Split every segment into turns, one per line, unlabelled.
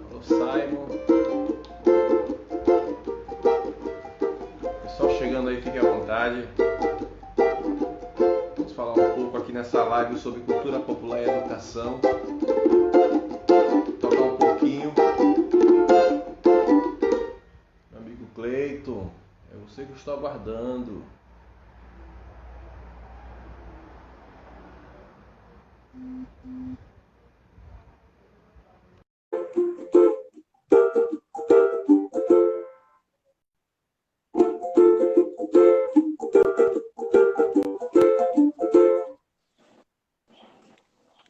Alô, Simon. Pessoal chegando aí, fique à vontade. Vamos falar um pouco aqui nessa live sobre cultura popular e educação. Tocar um pouquinho. Meu amigo Cleiton, é você que eu estou aguardando.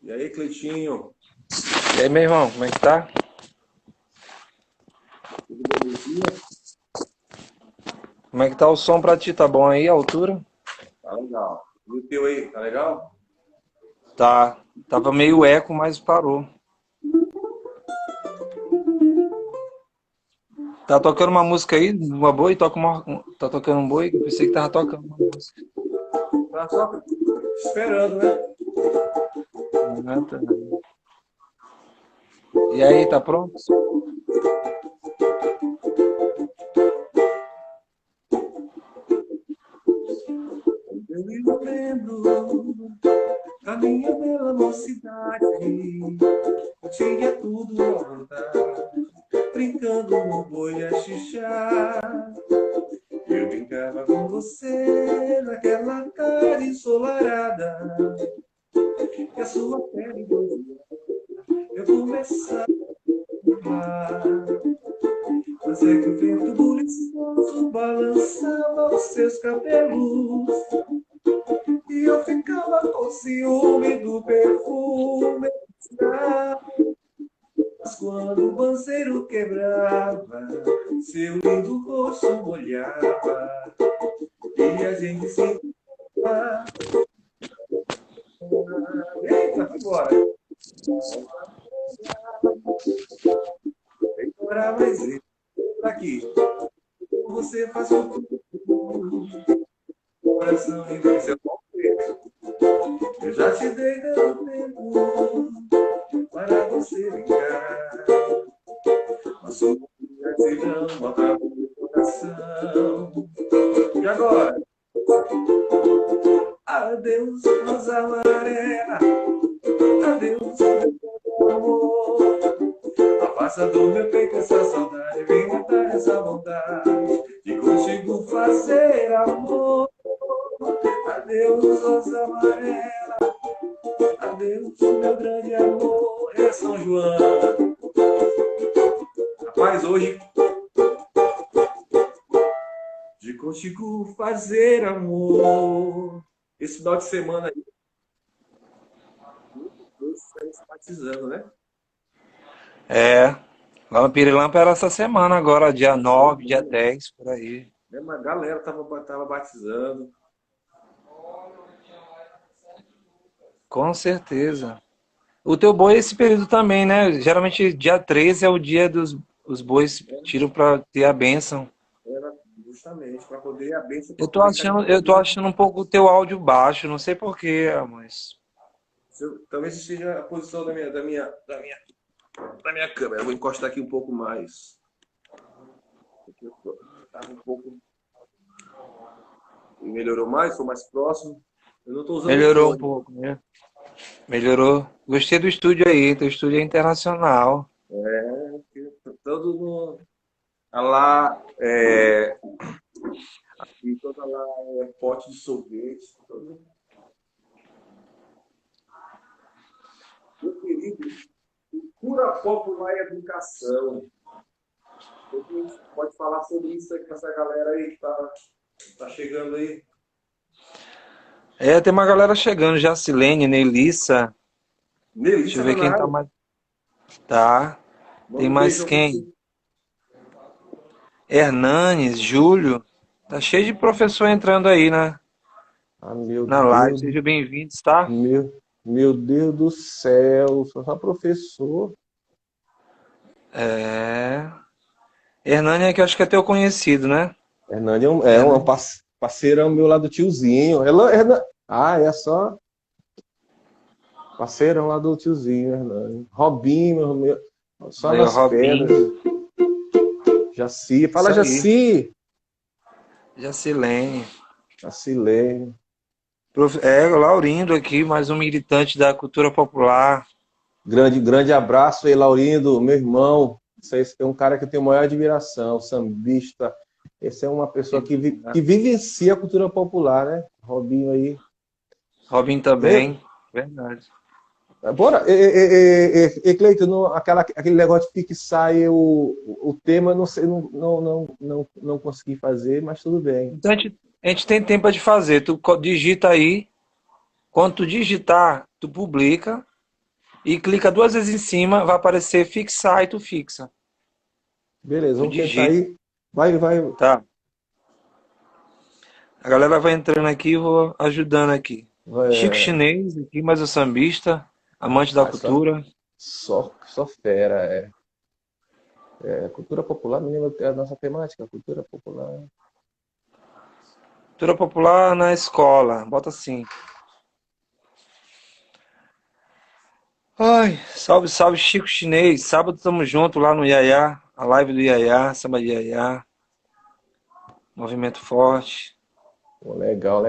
E aí, Cleitinho?
E aí, meu irmão, como é que tá?
Tudo belezinha?
Como é que tá o som pra ti? Tá bom aí, a altura?
Tá legal. E o teu aí, tá legal?
Tá. Tava meio eco, mas parou. Tá tocando uma música aí, uma boa, e toca uma. Tá tocando um boi? Eu pensei que tava tocando uma música.
Tá só esperando, né?
Ah, tá. E aí, tá pronto?
Eu me lembro da minha bela mocidade. Eu tinha tudo à vontade, brincando no boi a xixá. Eu brincava com você naquela cara ensolarada, e a sua pele bronzeada. Eu começava a amar, mas é que o vento buliçoso balançava os seus cabelos, e eu ficava com ciúme do perfume. Mas quando o banzeiro quebrava, seu lindo rosto molhava, e a gente se encontrava. Eita, agora! Agora, mas aqui, você faz um coração em vez de eu já te dei tanto tempo para você brincar, mas sua gratidão bota no coração. E agora? Adeus, rosa amarela, adeus, meu amor. Afasta do meu peito essa saudade, vem matar essa vontade de contigo fazer amor. Adeus, rosa amarela, adeus, meu grande amor. É São João. Rapaz, hoje de contigo fazer amor. Esse final de semana aí, muitos estão se batizando, né?
É. Lampirelampa era essa semana agora, dia 9, dia 10, por aí.
Uma galera tava batizando.
Com certeza. O teu boi é esse período também, né? Geralmente dia 13 é o dia dos os bois tiram pra ter a bênção.
Era justamente para poder a bênção,
Eu
para
tô
poder cair
achando, eu
sobre
tô
ele.
achando um pouco o teu áudio baixo, não sei por quê, mas.
Talvez seja a posição da minha câmera. Eu vou encostar aqui um pouco mais. Estava um pouco. Melhorou mais? Estou mais próximo. Eu não estou usando o
Melhorou um
fone.
pouco, né? Melhorou. Gostei do estúdio aí, teu estúdio é internacional.
Todo no, a lá, aqui, toda lá pote de sorvete. Todo... Meu querido, cultura popular e educação. A gente pode falar sobre isso aí com essa galera aí que tá chegando aí.
É, tem uma galera chegando, Jacilene, Neilissa. Deixa eu
Melissa tá
ver
na
quem tá
área.
mais. Tá. Tem
Manda um
mais
beijão pra
quem?
você.
Hernanes, Júlio. Tá cheio de professor entrando aí
Ah, meu
na live.
Deus,
Sejam bem-vindos, tá?
meu Deus do céu, só professor.
É. Hernani é que eu acho que é teu conhecido, né?
Hernani é um
Hernani.
parceirão meu lá do tiozinho. Ah, é só parceirão lá do tiozinho, Hernani. Robinho, só
Aí, o
nas pedras.
Robinho.
Jaci,
Isso
fala
aí.
Jaci.
Jacilene.
Jacilene.
É, o Laurindo aqui, mais um militante da cultura popular.
Grande abraço aí, Laurindo, meu irmão. Esse é um cara que eu tenho maior admiração, sambista. Esse é uma pessoa que vivencia a cultura popular, né? Robinho aí.
Robin
Vem,
também. Verdade.
bora, Cleiton, aquele negócio de fixar aí o tema, não sei, não consegui fazer, mas tudo bem.
Então a gente tem tempo de fazer. Tu digita aí. Quando tu digitar, tu publica e clica duas vezes em cima, vai aparecer fixar e tu fixa.
Beleza,
Tu
vamos tentar
digita,
aí. Vai.
tá? A galera vai entrando aqui, eu vou ajudando aqui. Chico
É,
Chinês aqui, mais o sambista, amante da
só,
cultura.
só fera. Cultura popular, menino, é a nossa temática, cultura popular.
Cultura popular na escola, bota assim. Ai, salve, salve Chico Chinês. Sábado tamo junto lá no Iaiá, a live do Iaiá, samba de Iaiá, movimento forte.
Pô, legal.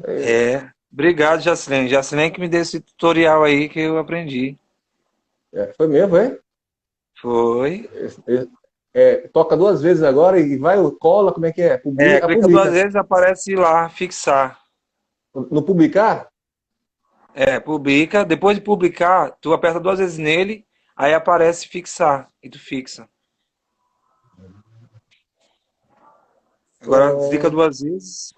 É,
É. Obrigado, Jacilene. Jacilene que me deu esse tutorial aí que eu aprendi.
foi mesmo, é?
Foi.
Toca duas vezes agora e vai, cola, como é que é?
É, clica duas
Publica.
vezes, aparece lá, fixar.
No publicar?
É, publica. Depois de publicar, tu aperta duas vezes nele, aí aparece fixar. E tu fixa. Agora clica
Ó,
duas vezes.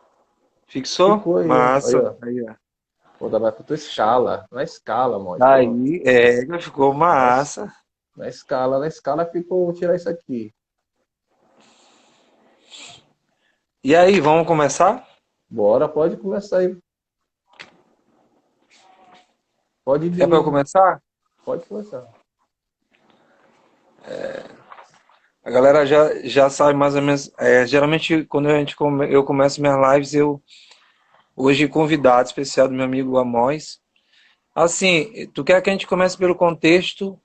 Fixou?
ficou aí, ó. Aí,
Massa.
ó.
Aí, ó.
Vou dar pra tua escala. Na escala, mãe. Pronto.
Aí, ficou
Na,
massa.
na escala ficou. Vou tirar isso aqui.
E aí, vamos começar?
Bora, pode começar aí. Pode
É para eu
vir.
começar?
Pode começar.
A galera já sabe mais ou menos. Geralmente, quando eu começo minhas lives, hoje convidado especial do meu amigo Amós. Assim, tu quer que a gente comece pelo contexto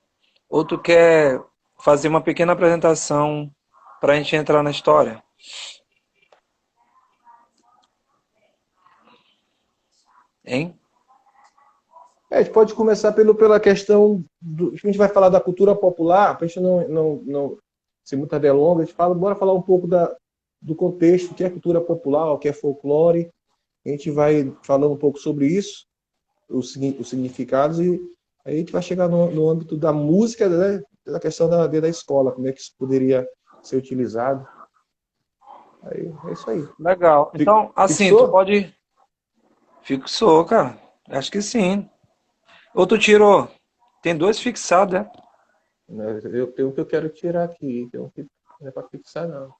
ou tu quer fazer uma pequena apresentação para a gente entrar na história? Hein?
A gente pode começar pela questão a gente vai falar da cultura popular, para a gente não ser muita delonga, a gente bora falar um pouco do contexto, o que é cultura popular, o que é folclore. A gente vai falando um pouco sobre isso, os significados, e aí a gente vai chegar no âmbito da música, né, da questão da escola, como é que isso poderia ser utilizado. Aí, é isso aí.
Legal. Então, assim, tu
Fixou?
pode. Fixou, cara. Acho que sim. Ou tu tirou? Tem dois fixados, né?
Eu tenho o que eu quero tirar aqui, tem um que não é para fixar, não.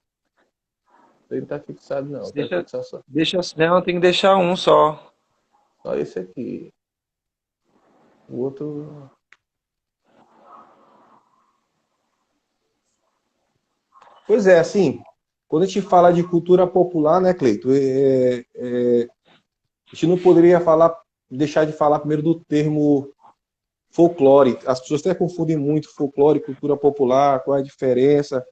Ele não está fixado, não. Eu quero
Deixa,
fixar só.
não, tem que deixar um só.
Só esse aqui. O outro. Pois é, assim, quando a gente fala de cultura popular, né, Cleito? A gente não poderia deixar de falar primeiro do termo folclore. As pessoas até confundem muito folclore e cultura popular, qual é a diferença.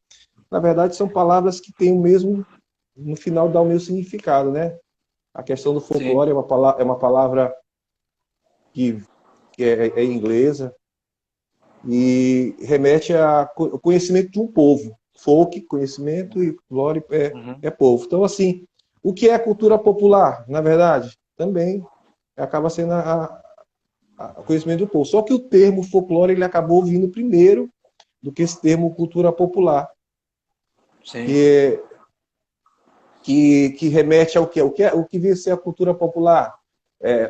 Na verdade, são palavras que têm o mesmo, no final dá o mesmo significado, né? A questão do
Sim.
folclore é uma palavra que é inglesa, e remete ao conhecimento de um povo. Folk, conhecimento, e lore
Uhum.
é povo. Então, assim, o que é cultura popular, na verdade? Também acaba sendo o conhecimento do povo. Só que o termo folclore ele acabou vindo primeiro do que esse termo cultura popular,
Sim.
que remete ao quê? O que vem a ser a cultura popular?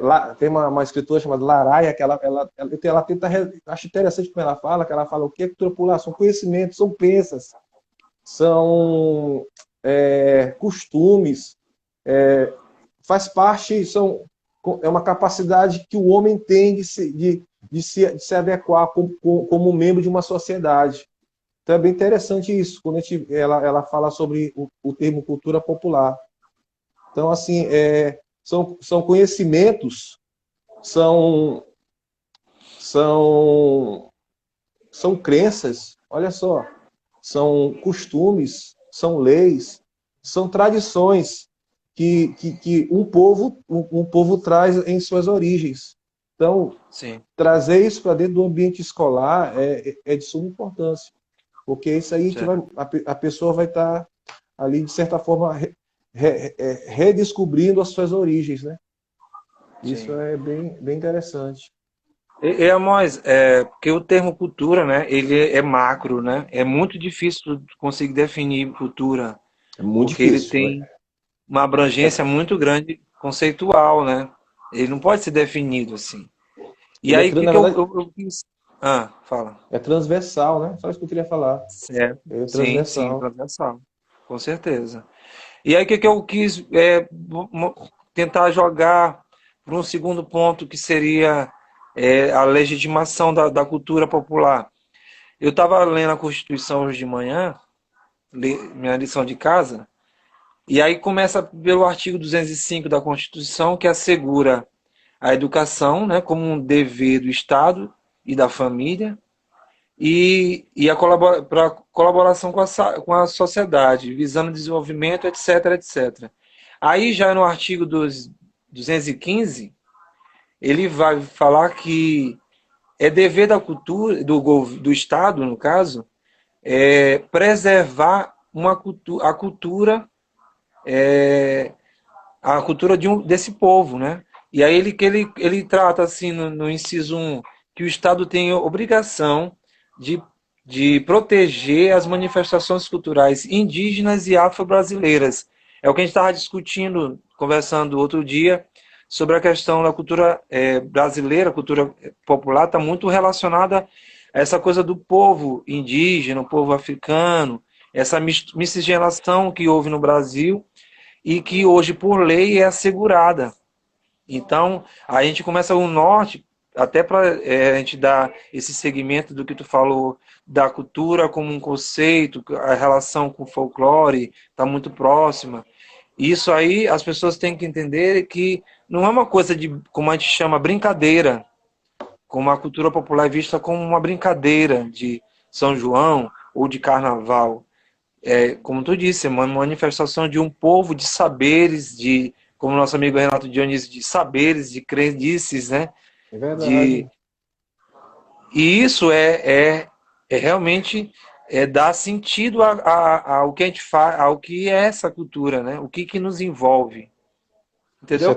Lá, tem uma escritora chamada Laraia, que ela tenta, acho interessante como ela fala, que ela fala o que é cultura popular, são conhecimentos, são crenças, são costumes, faz parte, é uma capacidade que o homem tem de se adequar como membro de uma sociedade. Então é bem interessante isso, quando ela fala sobre o termo cultura popular. Então, assim, são conhecimentos, são, são, são crenças, olha só, são costumes, são leis, são tradições que um povo traz em suas origens. Então,
Sim,
trazer isso para dentro do ambiente escolar é de suma importância, porque isso aí
certo.
a pessoa vai estar ali, de certa forma, redescobrindo as suas origens, né? Isso
Sim.
é bem, bem interessante.
Amós, porque o termo cultura, né, ele é macro, né? É muito difícil tu conseguir definir cultura,
É muito
porque ele
difícil.
tem uma abrangência muito grande conceitual, né? Ele não pode ser definido assim. E aí, o que
Na
que eu,
verdade,
eu, eu quis... Ah, fala.
é transversal, né? Só isso que eu queria falar.
Certo.
É
Sim, sim,
transversal.
transversal. Com certeza. E aí, o que que eu quis tentar jogar para um segundo ponto, que seria a legitimação da cultura popular. Eu estava lendo a Constituição hoje de manhã, minha lição de casa, e aí começa pelo artigo 205 da Constituição, que assegura a educação, né, como um dever do Estado e da família, e a colaboração com a sociedade, visando o desenvolvimento, etc, etc. Aí já no artigo 215, ele vai falar que é dever da cultura, do Estado, no caso, preservar a cultura desse povo, né? E aí ele trata assim no inciso 1 que o Estado tem obrigação de, de proteger as manifestações culturais indígenas e afro-brasileiras. É o que a gente estava discutindo, conversando outro dia, sobre a questão da cultura brasileira, a cultura popular, está muito relacionada a essa coisa do povo indígena, o povo africano, essa miscigenação que houve no Brasil e que hoje, por lei, é assegurada. Então, a gente começa o norte, até para a gente dar esse segmento do que tu falou, da cultura como um conceito, a relação com o folclore está muito próxima. Isso aí as pessoas têm que entender que não é uma coisa de, como a gente chama, brincadeira, como a cultura popular é vista como uma brincadeira de São João ou de Carnaval. Como tu disse, é uma manifestação de um povo de saberes, como nosso amigo Renato Dionísio, de saberes, de crendices, né?
É
De,
verdade.
e isso realmente dar sentido ao que a gente faz, ao que é essa cultura, né? O que nos envolve,
Isso é
entendeu?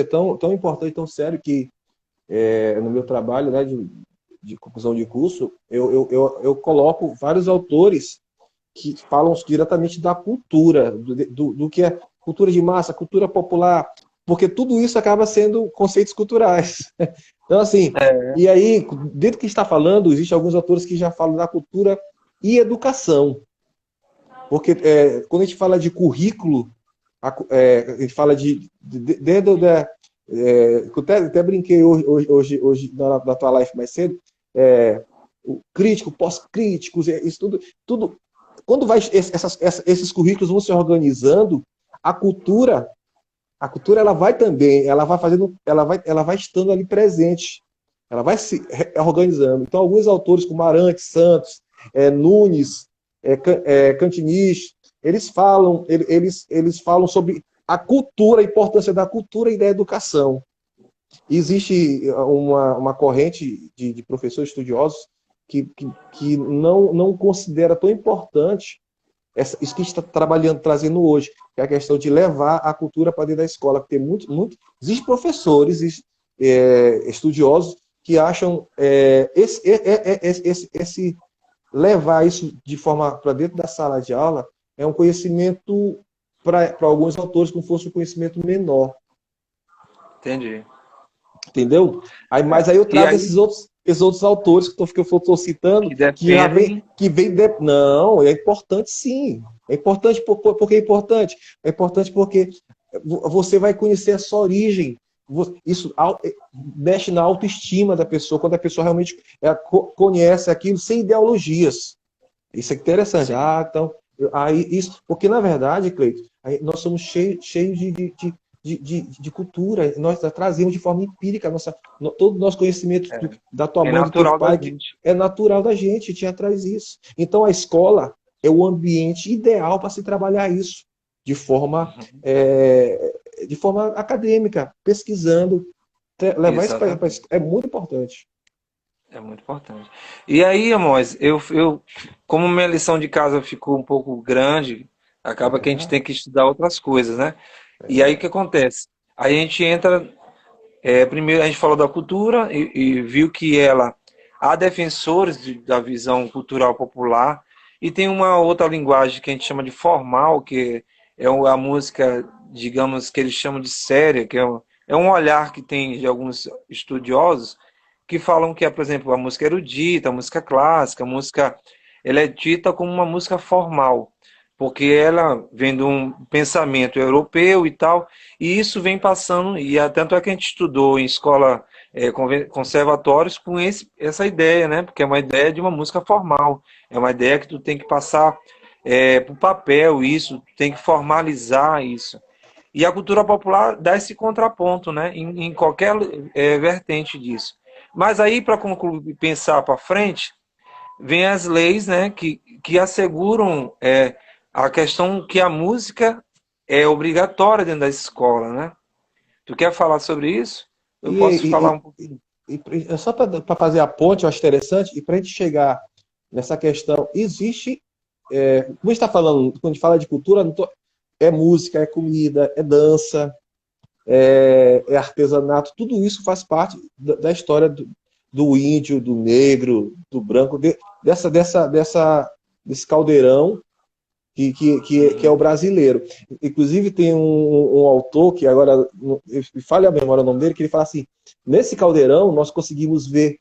tão, tão importante, tão sério que no meu trabalho, né, de conclusão de curso, eu coloco vários autores que falam diretamente da cultura, do que é cultura de massa, cultura popular, porque tudo isso acaba sendo conceitos culturais. Então, assim, e aí, dentro do que está falando, existem alguns autores que já falam da cultura e educação. Porque quando a gente fala de currículo, a gente fala dentro eu até brinquei hoje na tua live mais cedo, o crítico, pós-críticos, isso tudo. Quando esses currículos vão se organizando, a cultura, a cultura ela vai também, ela vai estando ali presente, ela vai se organizando. Então, alguns autores como Arantes, Santos, Nunes, Cantinich, eles falam sobre a cultura, a importância da cultura e da educação. Existe uma corrente de professores estudiosos que não considera tão importante isso que a gente está trabalhando, trazendo hoje, que é a questão de levar a cultura para dentro da escola. Porque existem professores, estudiosos que acham esse levar isso de forma para dentro da sala de aula é um conhecimento para alguns autores como fosse um conhecimento menor.
Entendi.
Entendeu? Mas aí eu
E
trago
aí,
esses outros autores que eu estou citando,
que
que já vem,
dependem.
Não, é importante sim. É importante porque é importante. É importante porque você vai conhecer a sua origem. Isso mexe na autoestima da pessoa, quando a pessoa realmente conhece aquilo sem ideologias. Isso é interessante.
Sim.
Então, aí isso, porque na verdade, Cleito, nós somos cheios de cultura. Nós trazemos de forma empírica todo o nosso conhecimento
É,
da tua
é
mãe, do teu
natural da
pai, que
gente.
é natural da gente, a gente já traz isso. Então, a escola é o ambiente ideal para se trabalhar isso de forma,
Uhum.
de forma acadêmica, pesquisando, levar isso para
Exatamente.
é muito importante.
É muito importante. E aí, Amós, como minha lição de casa ficou um pouco grande, acaba que a gente
É,
tem que estudar outras coisas, né? E aí o que
verdade.
acontece? Aí a gente entra, primeiro a gente falou da cultura e viu que há defensores da visão cultural popular e tem uma outra linguagem que a gente chama de formal, que é a música, digamos, que eles chamam de séria, que é um olhar que tem de alguns estudiosos que falam que é, por exemplo, a música erudita, a música clássica, a música, ela é dita como uma música formal, porque ela vem de um pensamento europeu e tal, e isso vem passando, tanto é que a gente estudou em escola, conservatórios com essa ideia, né? Porque é uma ideia de uma música formal, é uma ideia que tu tem que passar para o papel isso, tu tem que formalizar isso. E a cultura popular dá esse contraponto, né? Em qualquer vertente disso. Mas aí, para concluir, pensar para frente, vem as leis, né, que asseguram a questão que a música é obrigatória dentro da escola, né? Tu quer falar sobre isso? Eu posso falar
E,
um pouquinho.
só para fazer a ponte, eu acho interessante, e para a gente chegar nessa questão, existe, como a gente está falando, quando a gente fala de cultura, é música, é comida, é dança, é artesanato, tudo isso faz parte da história do índio, do negro, do branco, desse caldeirão que é o
Uhum.
brasileiro. Inclusive, tem um autor que agora, me falha a memória o nome dele, que ele fala assim: nesse caldeirão, nós conseguimos ver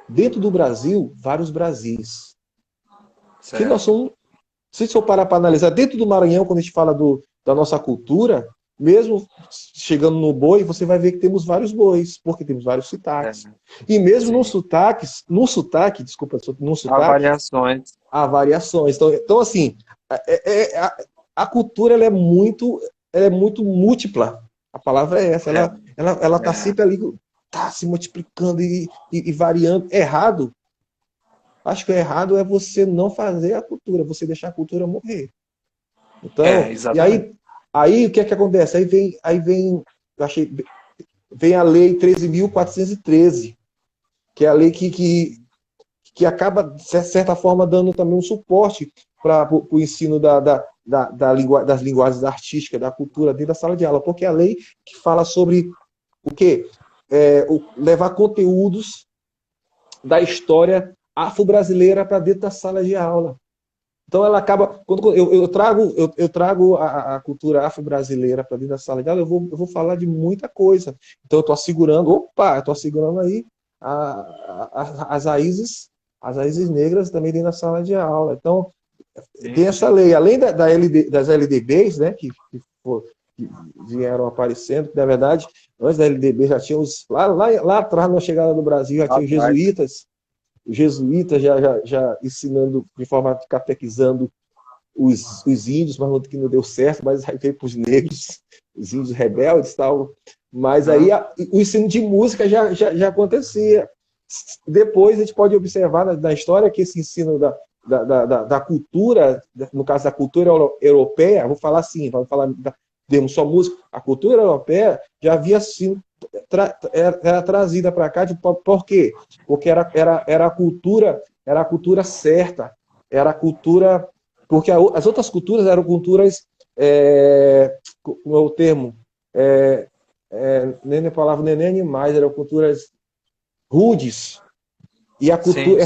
dentro do Brasil vários Brasis. Que nós
Certo.
somos, se for parar para analisar, dentro do Maranhão, quando a gente fala da nossa cultura, mesmo chegando no boi, você vai ver que temos vários bois, porque temos vários
É,
sotaques. E mesmo
sim.
no sotaque, desculpa, no
Há
sotaque,
variações.
há variações. Então assim, a cultura ela é muito múltipla. A palavra é essa.
É,
Ela está
é,
sempre ali, tá se multiplicando e variando. Errado. Acho que o errado é você não fazer a cultura, você deixar a cultura morrer. Então, e
exatamente.
aí o que é que acontece? Eu achei, vem a lei 13.413, que é a lei que acaba, de certa forma, dando também um suporte para o ensino das linguagens artísticas, da cultura dentro da sala de aula, porque é a lei que fala sobre o quê? Levar conteúdos da história afro-brasileira para dentro da sala de aula. Então ela acaba, quando eu trago a cultura afro-brasileira para dentro da sala de aula, eu vou falar de muita coisa. Então eu estou assegurando aí as raízes negras também dentro da sala de aula. Então
Sim,
tem essa
sim.
lei, além das LDBs, né, que vieram aparecendo, que na verdade, antes da LDB já tinha lá atrás, na chegada do Brasil, já
Lá
tinha
atrás.
os jesuítas já ensinando, de forma catequizando os índios, mas que não deu certo, mas aí veio para os negros, os índios rebeldes e tal. Mas aí
Uhum.
o ensino de música já acontecia. Depois a gente pode observar na história que esse ensino da cultura, no caso da cultura europeia, vou falar assim, vamos falar temos só música, a cultura europeia já havia sido era trazida para cá, por quê? Porque era a cultura certa, era a cultura, porque as outras culturas eram culturas, como é o termo, nem a palavra nem animais, eram culturas rudes, e
Sim, sim.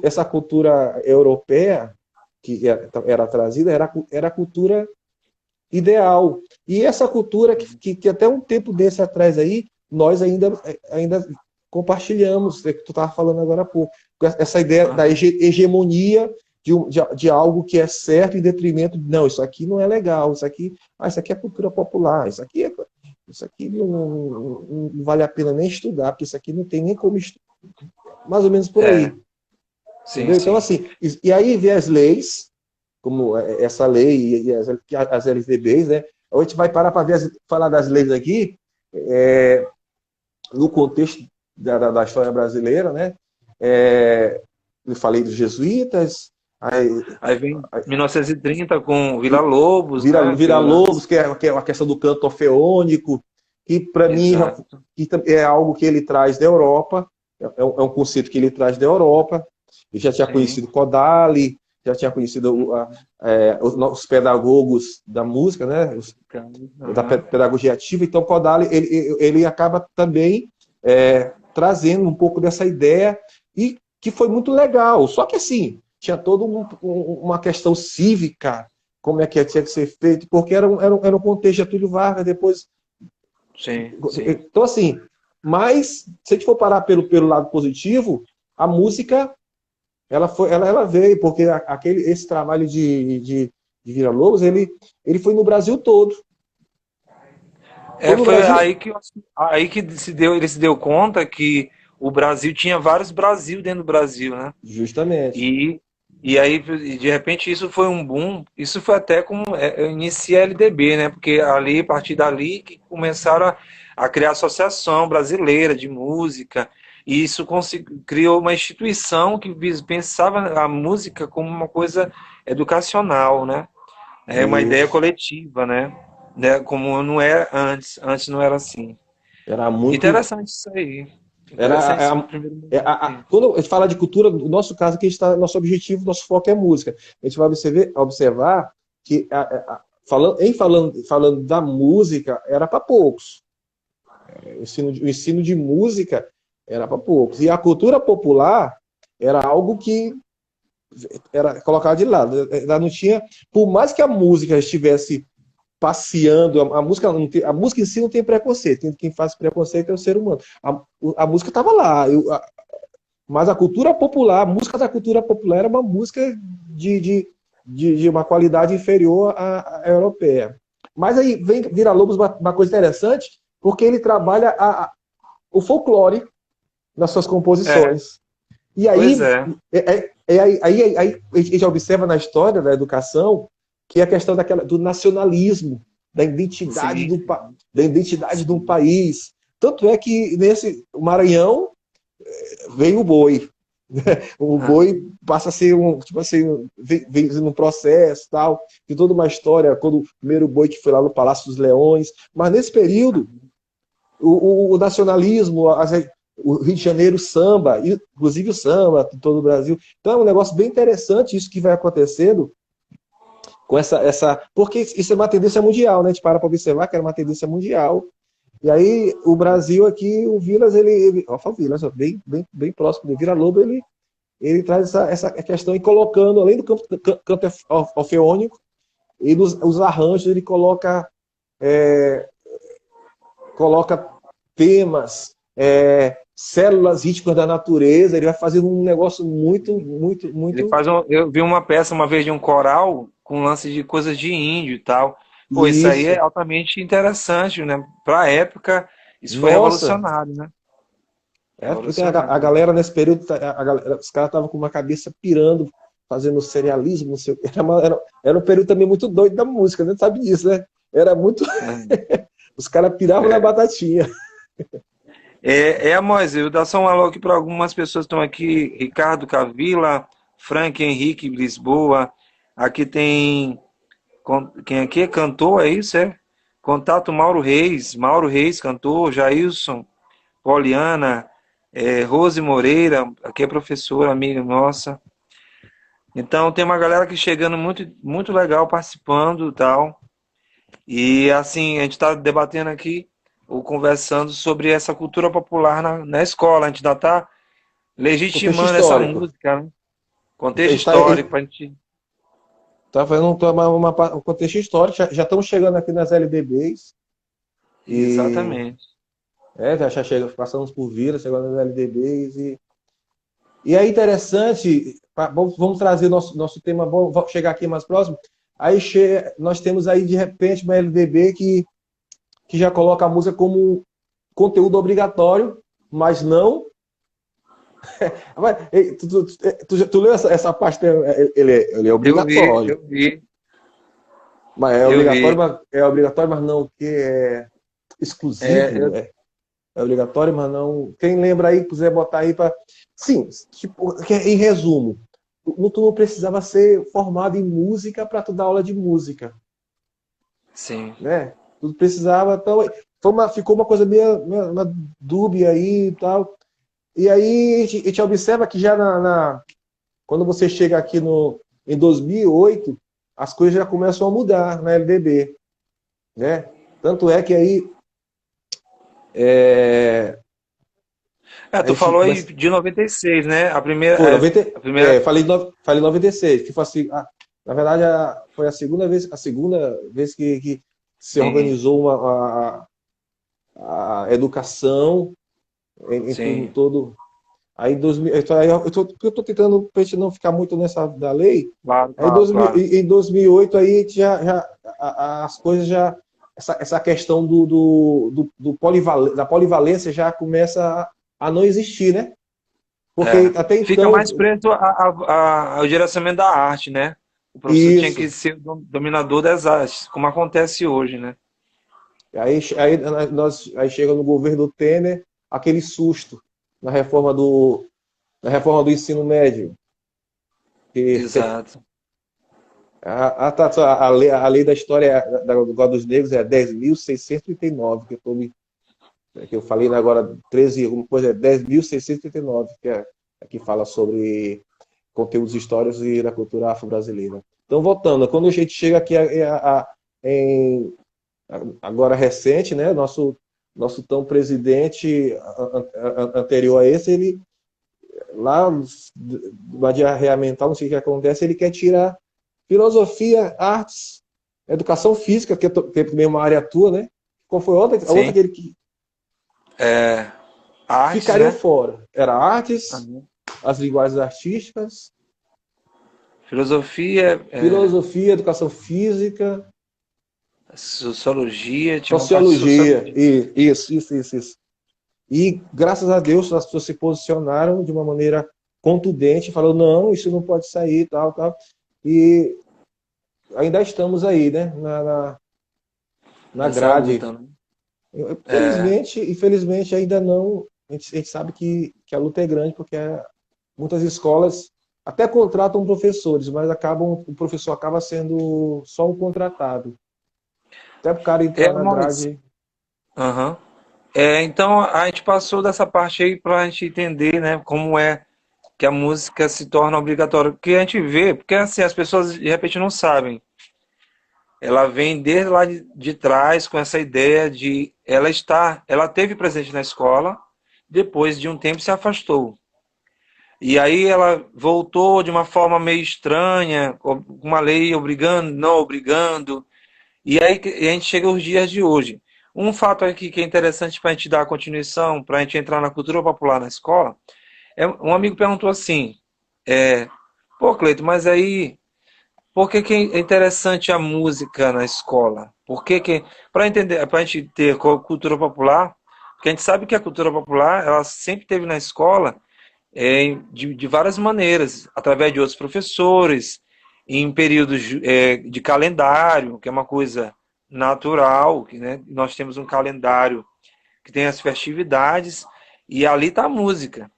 essa cultura europeia que era trazida era a cultura ideal. E essa cultura que até um tempo desse atrás aí, nós ainda compartilhamos, é que tu estava falando agora há pouco, essa ideia da hegemonia de algo que é certo em detrimento de, não, isso aqui não é legal, isso aqui é cultura popular, isso aqui não vale a pena nem estudar, porque isso aqui não tem nem como estudar. Mais ou menos por aí.
Sim,
Entendeu?
sim.
Então, assim, e aí vem as leis, como essa lei e as LDBs, né? A gente vai parar para falar das leis aqui, no contexto da história brasileira, né? Eu falei dos jesuítas,
Aí vem 1930 com Villa-Lobos, né?
Villa-Lobos, que é a questão do canto orfeônico, que para mim é algo que ele traz da Europa, é um conceito que ele traz da Europa. Eu já tinha conhecido Kodály, já tinha conhecido os pedagogos da música, né? Da pedagogia ativa. Então, Kodály, ele acaba também trazendo um pouco dessa ideia, e que foi muito legal. Só que, assim, tinha toda uma questão cívica, como é que tinha que ser feito, porque era um contexto de Getúlio Vargas, depois...
Sim.
Então, assim, mas, se a gente for parar pelo lado positivo, a música... Ela veio, porque esse trabalho de Villa-Lobos, ele foi no Brasil todo.
Foi Brasil... aí que ele se deu conta que o Brasil tinha vários Brasil dentro do Brasil, né?
Justamente.
E aí, de repente, isso foi um boom. Isso foi até como inicia a LDB, né? Porque ali, a partir dali, que começaram a criar a Associação Brasileira de Música. E isso criou uma instituição que pensava a música como uma coisa educacional, né? É uma ideia coletiva, né? Como não era antes. Antes não era assim.
Era muito...
Interessante isso aí.
Quando a gente fala de cultura, no nosso caso, aqui nosso objetivo, nosso foco é música. A gente vai observar que, falando da música, era para poucos. O ensino de música era para poucos. E a cultura popular era algo que era colocado de lado. Ela não tinha, por mais que a música estivesse passeando, a música em si não tem preconceito. Quem faz preconceito é o ser humano. A música estava lá. Mas a cultura popular, a música da cultura popular era uma música de uma qualidade inferior à europeia. Mas aí vem Villa-Lobos uma coisa interessante, porque ele trabalha o folclore nas suas composições. E aí, aí a gente observa na história da educação que é a questão do nacionalismo, da identidade de um país. Tanto é que nesse Maranhão vem o boi. O boi passa a ser vem num processo, tal, de toda uma história, quando o primeiro boi que foi lá no Palácio dos Leões. Mas nesse período, o nacionalismo, o Rio de Janeiro samba, inclusive o samba em todo o Brasil. Então é um negócio bem interessante isso que vai acontecendo com porque isso é uma tendência mundial, né? A gente para observar que era uma tendência mundial. E aí o Brasil aqui, o Vilas, o Vilas, bem próximo do Villa-Lobos, ele traz essa questão e colocando, além do canto orfeônico, e os arranjos, ele coloca temas, células rítmicas da natureza, ele vai fazendo um negócio muito...
Eu vi uma peça uma vez de um coral com lance de coisas de índio e tal. Pô, isso aí é altamente interessante, né? Pra época, isso foi revolucionário, né?
A galera nesse período, os caras estavam com uma cabeça pirando, fazendo cerealismo, não sei o que. Era um período também muito doido da música, né? Sabe disso, né? Era muito... Os caras piravam na batatinha.
Amós, eu vou dar só um alô aqui para algumas pessoas que estão aqui. Ricardo Cavila, Frank Henrique Lisboa. Aqui tem... Quem aqui é cantor, é isso? Contato Mauro Reis, cantor. Jailson, Poliana, Rose Moreira, aqui é professora, amiga nossa. Então tem uma galera que chegando muito, muito legal, participando e tal. E assim, a gente está debatendo aqui, ou conversando sobre essa cultura popular na escola. A gente ainda está legitimando essa música, né? Contexto histórico, para a gente...
Tá fazendo um contexto histórico. Já estamos chegando aqui nas LDBs. E
Exatamente.
já chega, passamos por Vila, chegando nas LDBs. E é interessante, vamos trazer nosso tema, vamos chegar aqui mais próximo. Aí nós temos aí, de repente, uma LDB que já coloca a música como conteúdo obrigatório, mas não. Tu leu essa parte? Ele é obrigatório.
Eu vi,
Mas
eu vi.
é obrigatório, mas não que é
É,
exclusivo. É obrigatório, mas não. Quem lembra aí, quiser botar aí para. Sim, tipo, em resumo, tu não precisava ser formado em música para tu dar aula de música,
sim.
né? Tu precisava, então, ficou uma coisa meio uma dúbia aí e tal. E aí a gente observa que já quando você chega aqui em 2008, as coisas já começam a mudar na LDB, né? Tanto é que aí a
Tu
gente
falou aí
começa.
de 96, né? A primeira,
Foi, 90,
a primeira,
falei 96, que foi assim, na verdade foi a segunda vez que se
sim,
organizou a educação em
sim,
todo. Aí, 2000, eu tô tentando, para a gente não ficar muito nessa da lei,
claro,
aí
claro, claro.
em 2008 aí a gente as coisas já, essa questão da polivalência já começa a não existir, né? Porque
É.
até
Fica
então,
mais preso ao direcionamento da arte, né? O professor tinha que
isso.
ser o dominador das artes, como acontece hoje, né?
Aí chega no governo Temer aquele susto na na reforma do ensino médio. Que
Exato.
a lei da história do Código dos Negros é 10.639, que eu falei agora 13, alguma coisa, é 10.639, que fala sobre conteúdos históricos e da cultura afro-brasileira. Então, voltando, quando a gente chega aqui em agora recente, né, nosso tão presidente anterior a esse, ele lá no dia reamental, não sei o que acontece, ele quer tirar filosofia, artes, educação física, que é também uma área tua, né? Qual foi a outra
Sim.
que ele que
Artes,
ficariam
né?
fora? Era artes,
Uhum.
as linguagens artísticas,
Filosofia,
filosofia, educação física,
sociologia, tinha uma parte de
sociologia,
sociologia.
e isso. E, graças a Deus, as pessoas se posicionaram de uma maneira contundente, falou, não, isso não pode sair, tal, tal. E ainda estamos aí, né, na
Nessa
grade.
luta, né? É,
Infelizmente ainda não, a gente sabe que a luta é grande, porque muitas escolas até contratam professores, mas o professor acaba sendo só um contratado. Até para o cara entrar na
mas,
grade.
aham. Então a gente passou dessa parte aí para a gente entender, né, como é que a música se torna obrigatória. Porque a gente vê, porque assim, as pessoas de repente não sabem. Ela vem desde lá de trás com essa ideia de ela teve presente na escola, depois de um tempo se afastou. E aí ela voltou de uma forma meio estranha, com uma lei obrigando, não obrigando. E aí a gente chega aos dias de hoje. Um fato aqui que é interessante para a gente dar a continuação, para a gente entrar na cultura popular na escola, um amigo perguntou assim, pô, Cleito, mas aí, por que é interessante a música na escola? Por que para entender, para a gente ter cultura popular, porque a gente sabe que a cultura popular, ela sempre teve na escola de várias maneiras, através de outros professores, em períodos de calendário, que é uma coisa natural, que, né, nós temos um calendário que tem as festividades, e ali está a música.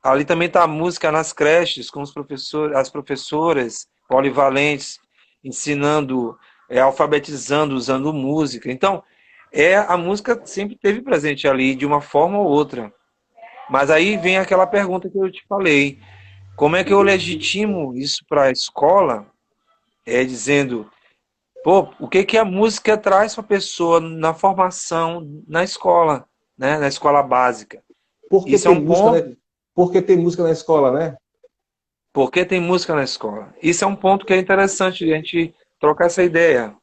Ali também está a música nas creches, com os professores, as professoras polivalentes, ensinando, alfabetizando, usando música. Então, a música sempre teve presente ali, de uma forma ou outra. Mas aí vem aquela pergunta que eu te falei. Como é que eu legitimo isso para a escola? Dizendo, pô, o que que a música traz para a pessoa na formação na escola, né? Na escola básica.
Porque
Isso é
tem
um
música,
ponto.
né? Porque tem música na escola, né?
Por que tem música na escola? Isso é um ponto que é interessante a gente trocar essa ideia.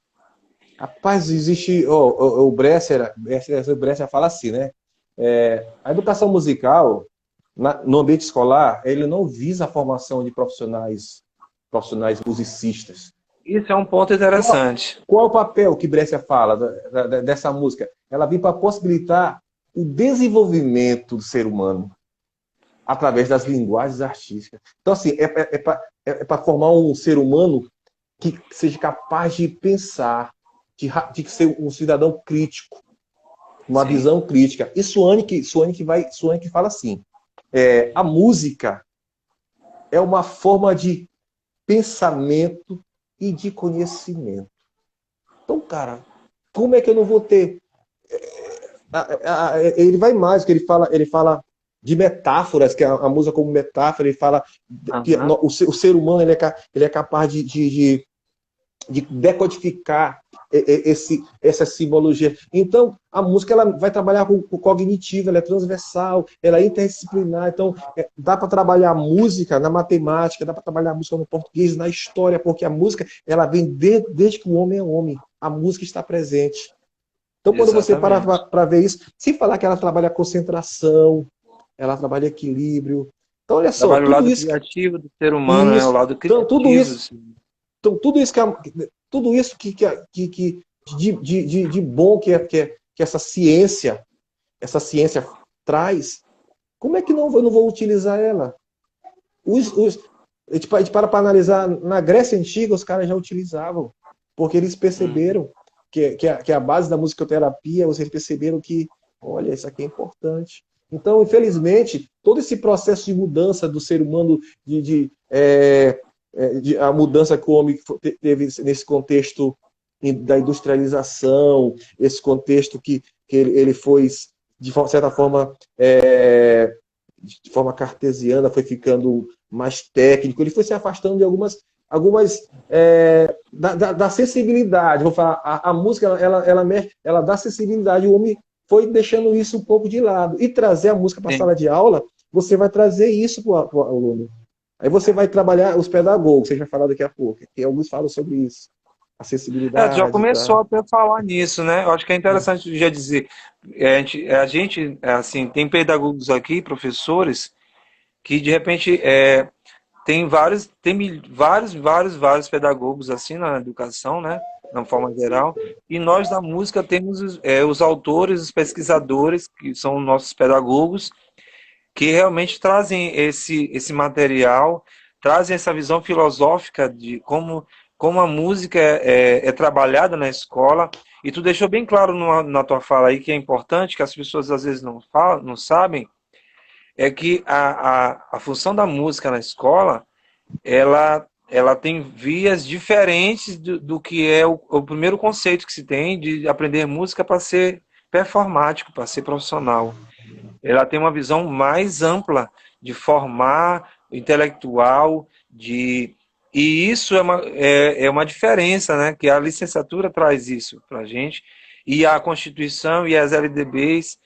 Rapaz, existe. O Bresser fala assim, né? A educação musical, no ambiente escolar, ele não visa a formação de profissionais musicistas.
Isso é um ponto interessante.
Qual é o papel que Bresser fala dessa música? Ela vem para possibilitar o desenvolvimento do ser humano através das linguagens artísticas. Então, assim, para formar um ser humano que seja capaz de pensar, de ser um cidadão crítico, uma
Sim.
visão crítica. E Suanic fala assim: a música é uma forma de pensamento e de conhecimento. Então, cara, como é que eu não vou ter? Ele vai mais, que ele fala de metáforas, que a música como metáfora, ele fala que o ser humano ele é capaz de decodificar essa simbologia. Então, a música ela vai trabalhar com o cognitivo, ela é transversal, ela é interdisciplinar. Então, dá para trabalhar a música na matemática, dá para trabalhar a música no português, na história, porque a música ela vem desde que o homem é homem. A música está presente. Então, quando você para para ver isso, sem falar que ela trabalha concentração, ela trabalha equilíbrio. Então, olha só,
trabalha o lado
isso,
criativo do ser humano, né? O lado criativo.
Então, tudo isso de bom que essa ciência traz, como é que eu não vou utilizar ela? A gente para analisar, na Grécia Antiga, os caras já utilizavam, porque eles perceberam que a base da musicoterapia, vocês perceberam que, olha, isso aqui é importante. Então, infelizmente, todo esse processo de mudança do ser humano, a mudança que o homem teve nesse contexto da industrialização, esse contexto que ele foi, de certa forma, de forma cartesiana, foi ficando mais técnico, ele foi se afastando de algumas da sensibilidade. Vou falar, a música ela dá sensibilidade, o homem foi deixando isso um pouco de lado. E trazer a música para a sala de aula, você vai trazer isso para o aluno. Aí você vai trabalhar os pedagogos, você vai falar daqui a pouco, que alguns falam sobre isso. Acessibilidade.
Já começou até a falar nisso, né? Eu acho que é interessante já dizer. A gente assim, tem pedagogos aqui, professores, que de repente tem vários pedagogos assim na educação, né? Na forma geral. E nós da música temos os autores, os pesquisadores, que são nossos pedagogos, que realmente trazem esse material, trazem essa visão filosófica de como a música é trabalhada na escola. E tu deixou bem claro na tua fala aí que é importante, que as pessoas às vezes não sabem, é que a função da música na escola, ela tem vias diferentes do que é o primeiro conceito que se tem de aprender música para ser performático, para ser profissional. Ela tem uma visão mais ampla de formar o intelectual, e isso é uma diferença, né? Que a licenciatura traz isso para a gente, e a Constituição e as LDBs,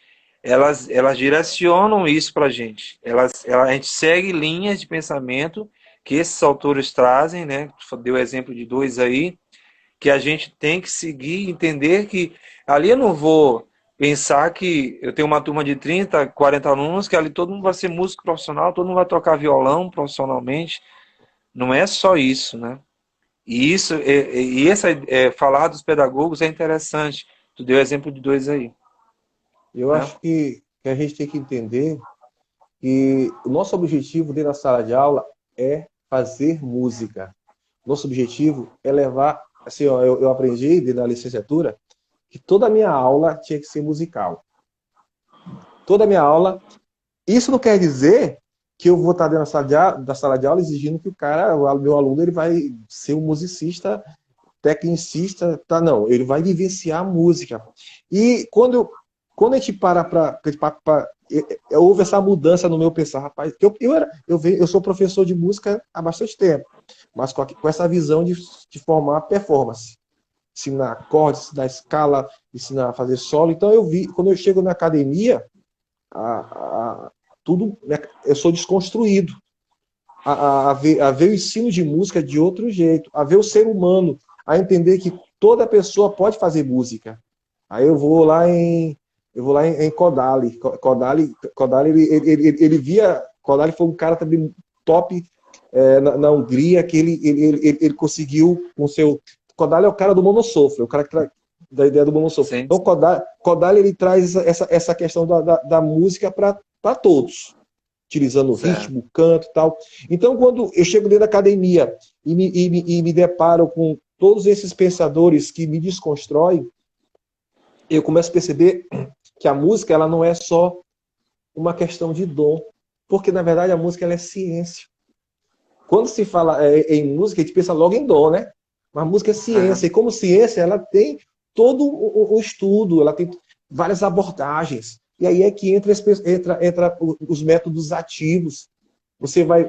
elas direcionam isso para a gente. A gente segue linhas de pensamento que esses autores trazem, né? Tu deu exemplo de dois aí, que a gente tem que seguir e entender que ali eu não vou pensar que eu tenho uma turma de 30, 40 alunos, que ali todo mundo vai ser músico profissional, todo mundo vai tocar violão profissionalmente. Não é só isso, né? Falar dos pedagogos é interessante. Tu deu exemplo de dois aí.
Eu acho que a gente tem que entender que o nosso objetivo dentro da sala de aula é fazer música. Nosso objetivo é levar... Assim, ó, eu aprendi dentro da licenciatura que toda a minha aula tinha que ser musical. Toda a minha aula. Isso não quer dizer que eu vou estar dentro da sala de aula exigindo que o meu aluno, ele vai ser um musicista, tecnicista, tá? Não, ele vai vivenciar a música. E quando a gente houve essa mudança no meu pensar, rapaz, eu sou professor de música há bastante tempo, mas com essa visão de formar performance. Ensinar acordes, ensinar escala, ensinar a fazer solo. Então quando eu chego na academia, tudo, eu sou desconstruído. a ver o ensino de música de outro jeito, a ver o ser humano, a entender que toda pessoa pode fazer música. Aí eu vou lá em Kodali. Kodali Kodali foi um cara também top na Hungria, que ele conseguiu com seu. Kodali é o cara do monossofre, o cara da ideia do monossofre.
Sim.
Então, Kodali ele traz essa questão da música para todos, utilizando
Certo.
ritmo, canto e tal. Então, quando eu chego dentro da academia e me deparo com todos esses pensadores que me desconstroem, eu começo a perceber que a música ela não é só uma questão de dom, porque, na verdade, a música ela é ciência. Quando se fala em música, a gente pensa logo em dom, né? Mas música é ciência. E como ciência, ela tem todo o estudo, ela tem várias abordagens. E aí é que entra os métodos ativos. Você vai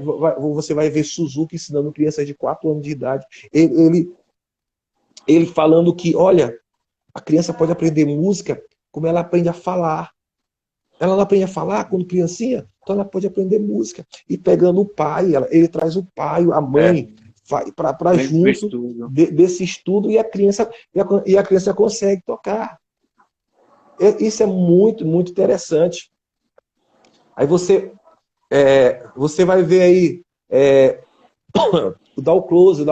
ver Suzuki ensinando crianças de 4 anos de idade. Ele falando que, olha, a criança pode aprender música como ela aprende a falar. Ela não aprende a falar quando criancinha, então ela pode aprender música. E pegando o pai, ele traz o pai, a mãe, para junto desse estudo e a criança consegue tocar. Isso é muito, muito interessante. Aí você vai ver aí o Dalclose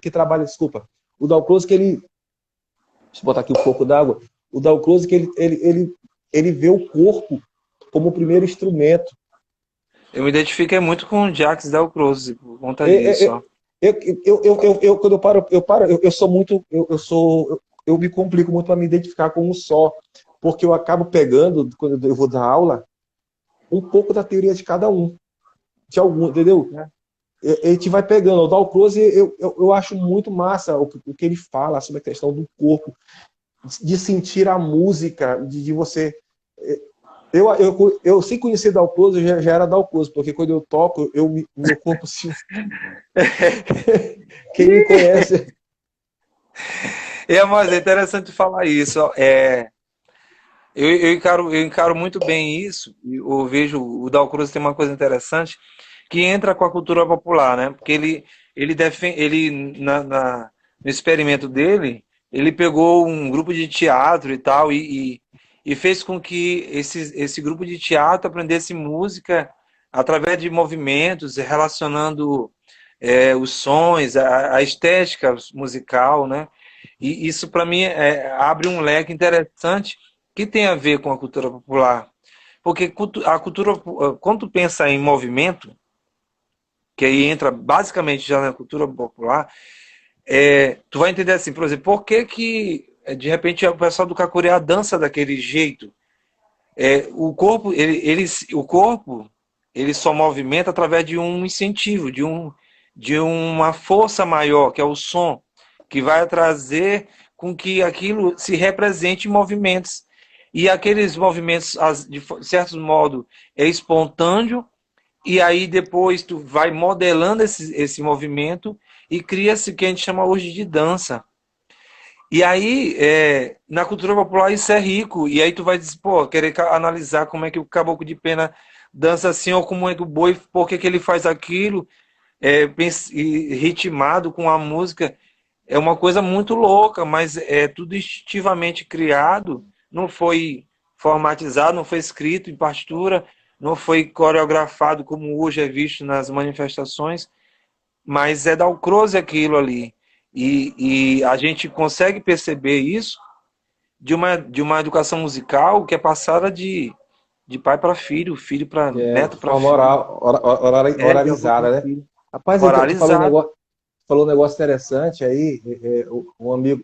que trabalha, desculpa, o Dalclose que ele, deixa eu botar aqui um pouco d'água, o Dalclose que ele vê o corpo como o primeiro instrumento.
Eu me identifiquei muito com o Jacques Dalcroze por conta disso. Ó.
Quando eu sou muito, eu me complico muito para me identificar com um só, porque eu acabo pegando, quando eu vou dar aula, um pouco da teoria de cada um, de algum, entendeu? A gente vai pegando. O Dalcroze, eu acho muito massa o que ele fala sobre a questão do corpo, de sentir a música, de você. Eu sem conhecer Dalcroze, eu já era Dalcroze, porque quando eu toco, meu corpo se. Quem me conhece.
Mas é interessante falar isso. Eu encaro muito bem isso. Eu vejo o Dalcroze tem uma coisa interessante que entra com a cultura popular, né? Porque no experimento dele, ele pegou um grupo de teatro e tal e fez com que esse grupo de teatro aprendesse música através de movimentos, relacionando os sons, a estética musical, né? E isso, para mim, abre um leque interessante que tem a ver com a cultura popular. Porque a cultura, quando tu pensa em movimento, que aí entra basicamente já na cultura popular, tu vai entender assim, por exemplo, por que de repente o pessoal do Cacureá dança daquele jeito? O corpo, ele só movimenta através de um incentivo, de uma força maior, que é o som, que vai trazer com que aquilo se represente em movimentos. E aqueles movimentos, de certo modo, é espontâneo, e aí depois tu vai modelando esse movimento e cria-se o que a gente chama hoje de dança. E aí, na cultura popular isso é rico, e aí tu vai dizer, querer analisar como é que o caboclo de pena dança assim, ou como é que o boi, por que ele faz aquilo, ritmado com a música, é uma coisa muito louca, mas é tudo instintivamente criado, não foi formatizado, não foi escrito em partitura, não foi coreografado como hoje é visto nas manifestações, mas é Dalcroze aquilo ali. E a gente consegue perceber isso de uma educação musical que é passada de pai para filho, filho para neto para filho.
Oralizada, né? Rapaz, tu falou um negócio interessante aí, um amigo,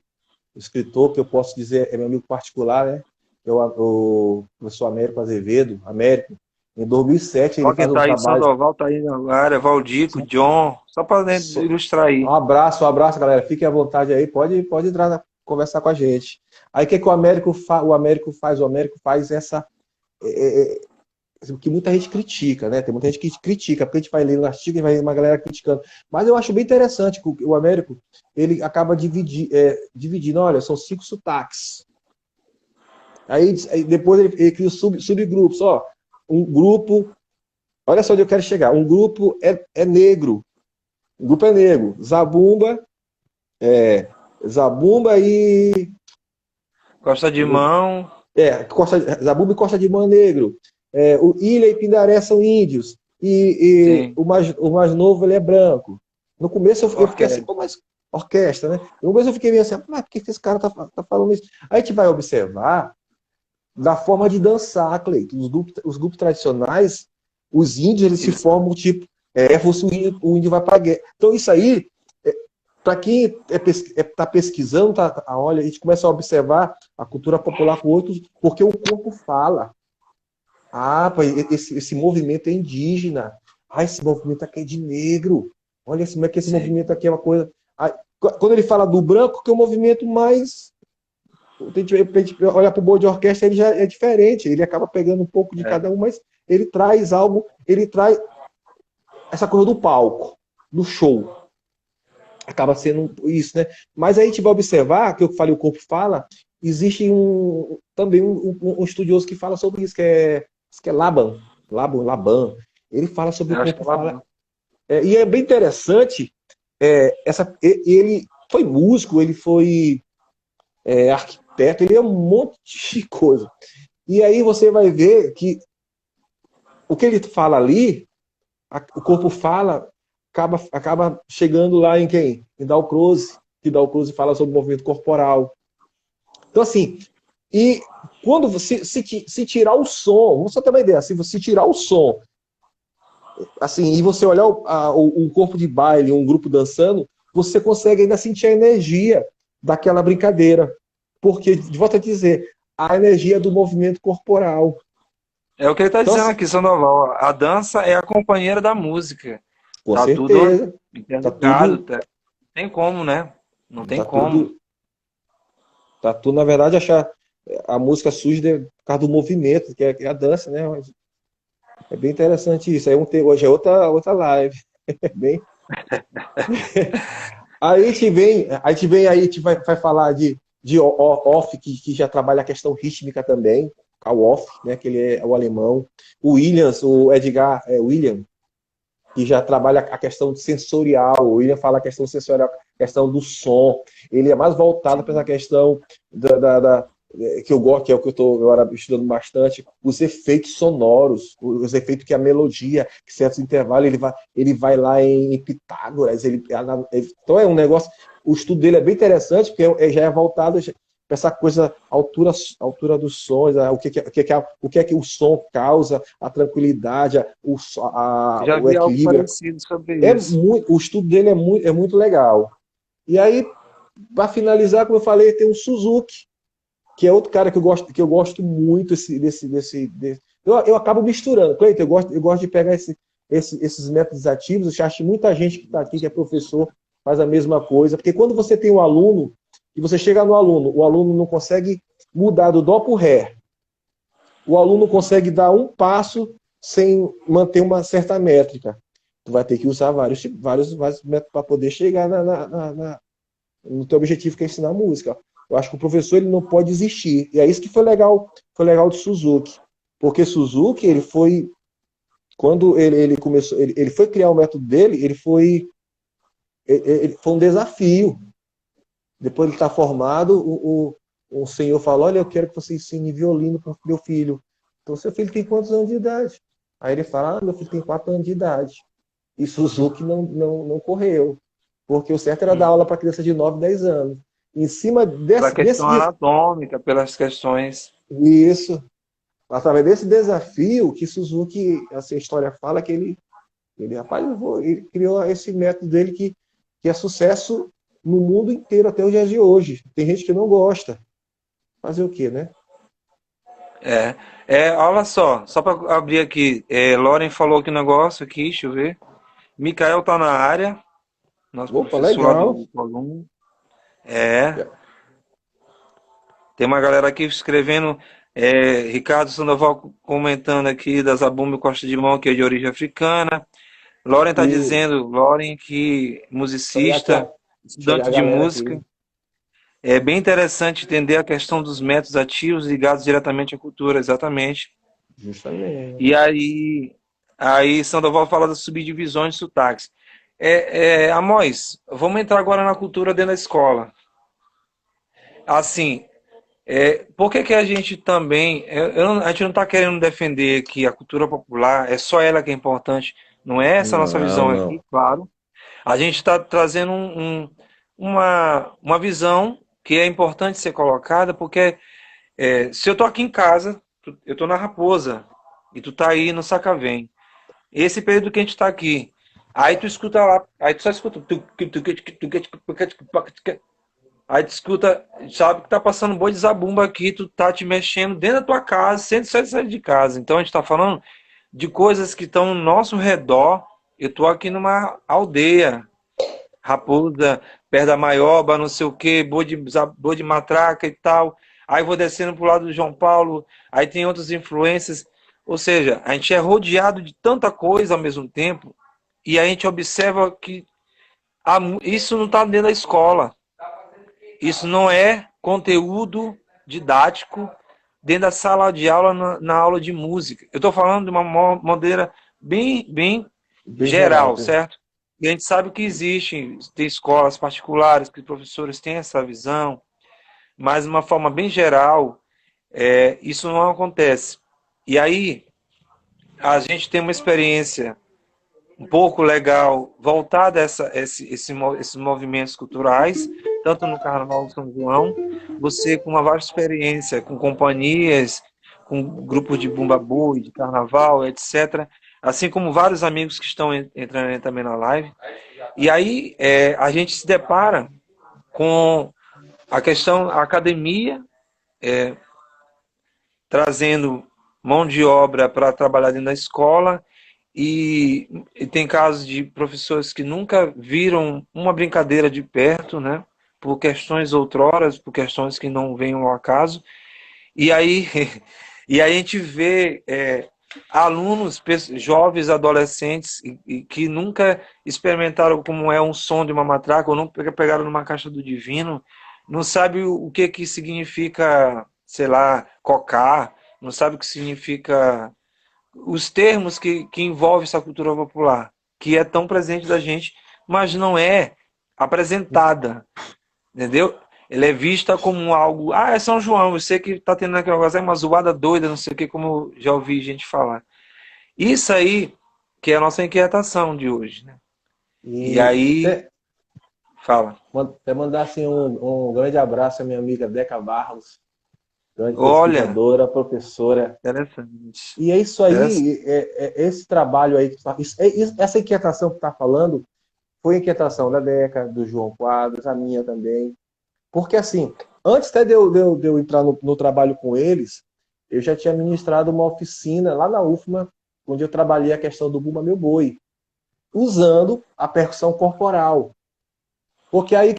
escritor, que eu posso dizer é meu amigo particular, né? O professor Américo Azevedo, Américo, em 2007 ele faz um
tá aí,
trabalho.
Sandoval tá aí na área, Valdico, John, só para ilustrar aí.
Um abraço, galera. Fiquem à vontade aí, pode entrar conversar com a gente. Aí o que o Américo faz? O Américo faz essa que muita gente critica, né? Tem muita gente que critica, porque a gente vai ler o artigo e vai uma galera criticando. Mas eu acho bem interessante que o Américo ele acaba dividindo, olha, são 5 sotaques. Aí depois ele cria subgrupos, ó. Um grupo olha só onde eu quero chegar. Um grupo é negro. Um grupo é negro. Zabumba e
Costa de Mão.
Zabumba e Costa de Mão é negro. O Ilha e Pindaré são índios.
Sim.
O mais novo ele é branco. No começo eu fiquei assim,
Orquestra.
pô, mas orquestra, né? No começo eu fiquei meio assim, mas por que esse cara tá falando isso? Aí a gente vai observar da forma de dançar, Cleiton. Os grupos tradicionais, os índios, eles se formam tipo, fosse o índio vai para guerra. Então isso aí, para quem está pesquisando, olha, a gente começa a observar a cultura popular com outros, porque o corpo fala. Ah, pai, esse movimento é indígena. Ah, esse movimento aqui é de negro. Olha como é que esse
Sim.
movimento aqui é uma coisa. Ah, quando ele fala do branco, que é um movimento mais. A gente olha para o boi de orquestra, ele já é diferente. Ele acaba pegando um pouco de cada um, mas ele traz algo. Ele traz essa coisa do palco, do show. Acaba sendo isso, né? Mas aí a gente vai observar, que eu falei, o corpo fala, existe também um estudioso que fala sobre isso, que é Laban. Ele fala sobre o
Eu acho que
corpo
é lá
fala. E é bem interessante, ele foi músico, ele foi arquiteto, ele é um monte de coisa. E aí você vai ver que o que ele fala ali, o corpo fala, acaba chegando lá em quem? Em Dalcroze, que Dalcroze fala sobre o movimento corporal. Então, assim, e quando você se tirar o som, vamos só ter uma ideia, se você tirar o som, assim, e você olhar um corpo de baile, um grupo dançando, você consegue ainda sentir a energia daquela brincadeira. Porque, volto a dizer, a energia do movimento corporal.
É o que ele está
Então,
dizendo
assim,
aqui, Sandoval. A dança é a companheira da música.
com
Tá tudo
certeza, tá
interligado.
tudo,
Tá. Não tem como, né? Não tem
tá
como.
tudo, tá tudo, na verdade, achar a música surge por causa do movimento, que é a dança, né? É bem interessante isso. Hoje é outra live. É bem. Aí aí a gente vai falar de Off, que já trabalha a questão rítmica também, o Off, né, que ele é o alemão. O Williams, o Edgar William, que já trabalha a questão sensorial. O William fala a questão sensorial, a questão do som. Ele é mais voltado para essa questão que eu gosto, que é o que eu estou agora estudando bastante, os efeitos sonoros, os efeitos que a melodia, que certos intervalos, ele vai lá em Pitágoras. Então é um negócio. O estudo dele é bem interessante, porque já é voltado para essa coisa, altura dos sons, o que é que o som causa, a tranquilidade,
Já
o
vi algo
equilíbrio.
parecido sobre isso.
O estudo dele é muito legal. E aí, para finalizar, como eu falei, tem o Suzuki, que é outro cara que eu gosto muito eu acabo misturando. Cleiton, eu gosto de pegar esses métodos ativos. Eu acho que muita gente que está aqui, que é professor, faz a mesma coisa. Porque quando você tem um aluno, e você chega no aluno, o aluno não consegue mudar do dó para o ré. O aluno consegue dar um passo sem manter uma certa métrica. Tu vai ter que usar vários métodos para poder chegar no teu objetivo, que é ensinar música. Eu acho que o professor ele não pode existir. E é isso que foi legal de Suzuki. Porque Suzuki, quando ele começou, ele foi criar o método dele, ele foi um desafio. Depois ele está formado, o senhor falou, olha, eu quero que você ensine violino para o meu filho. Então, seu filho tem quantos anos de idade? Aí ele fala, meu filho tem 4 anos de idade. E Suzuki não correu. Porque o certo era dar aula para criança de 9, 10 anos. Em cima
Pela questão anatômica, pelas questões.
Isso. Através desse desafio que Suzuki, essa história fala que rapaz, ele criou esse método dele que é sucesso no mundo inteiro até os dias de hoje. Tem gente que não gosta. Fazer o quê, né?
Olha só para abrir aqui. Loren falou aqui um negócio aqui, deixa eu ver. Mikael tá na área, nosso
Opa,
professor lá
legal.
do aluno. Tem uma galera aqui escrevendo, Ricardo Sandoval comentando aqui da Zabumba Costa de Mão, que é de origem africana. Loren está
E
dizendo, Loren, que musicista,
deixa eu olhar a
estudante de
galera
música.
aqui.
É bem interessante entender a questão dos métodos ativos ligados diretamente à cultura, exatamente.
Justamente.
E aí, Aí Sandoval fala das subdivisões de sotaques. Amós, vamos entrar agora na cultura dentro da escola. Assim, por que que a gente também. A gente não está querendo defender que a cultura popular é só ela que é importante. Não é essa a nossa
Não,
visão aqui,
não.
claro. A gente está trazendo uma visão que é importante ser colocada, porque se eu estou aqui em casa, eu estou na Raposa, e tu tá aí no Sacavém. Esse período que a gente está aqui. Aí tu escuta lá, aí tu só escuta. Aí tu escuta, sabe que tá passando boi de zabumba aqui, tu tá te mexendo dentro da tua casa, sem sair de casa. Então a gente tá falando de coisas que estão no nosso redor. Eu tô aqui numa aldeia, Raposa, perto da Maioba, não sei o que, boi de matraca e tal. Aí vou descendo pro lado do João Paulo, aí tem outras influências. Ou seja, a gente é rodeado de tanta coisa ao mesmo tempo, e a gente observa que isso não está dentro da escola. Isso não é conteúdo didático dentro da sala de aula, na aula de música. Eu estou falando de uma maneira bem
Bem geral.
geral, certo? E a gente sabe que tem escolas particulares, que professores têm essa visão, mas de uma forma bem geral, isso não acontece. E aí, a gente tem uma experiência um pouco legal voltada a esses movimentos culturais, tanto no Carnaval de São João, você com uma vasta experiência, com companhias, com grupos de Bumba Boi, de Carnaval, etc., assim como vários amigos que estão entrando também na live. E aí a gente se depara com a questão, a academia trazendo mão de obra para trabalhar dentro da escola, e tem casos de professores que nunca viram uma brincadeira de perto, né? Por questões outroras, por questões que não vêm ao acaso. E aí, e aí a gente vê alunos, jovens, adolescentes, que nunca experimentaram como é um som de uma matraca, ou nunca pegaram numa caixa do divino, não sabe o que que significa, sei lá, cocar, não sabe o que significa os termos que envolvem essa cultura popular, que é tão presente da gente, mas não é apresentada, entendeu? Ela é vista como algo, é São João, eu sei que tá tendo aquele negócio, é uma zoada doida, não sei o que, como eu já ouvi gente falar. Isso aí que é a nossa inquietação de hoje, né? E
E
aí, fala.
até mandar assim, um grande abraço à minha amiga Deca Barros, grande
Olha,
pesquisadora, professora.
interessante.
E é isso
Interessante.
aí, esse trabalho aí, essa inquietação que está falando, foi a inquietação da Deca, do João Quadros, a minha também. Porque assim, antes até de eu entrar no trabalho com eles, eu já tinha ministrado uma oficina lá na UFMA, onde eu trabalhei a questão do Bumba Meu Boi, usando a percussão corporal. Porque aí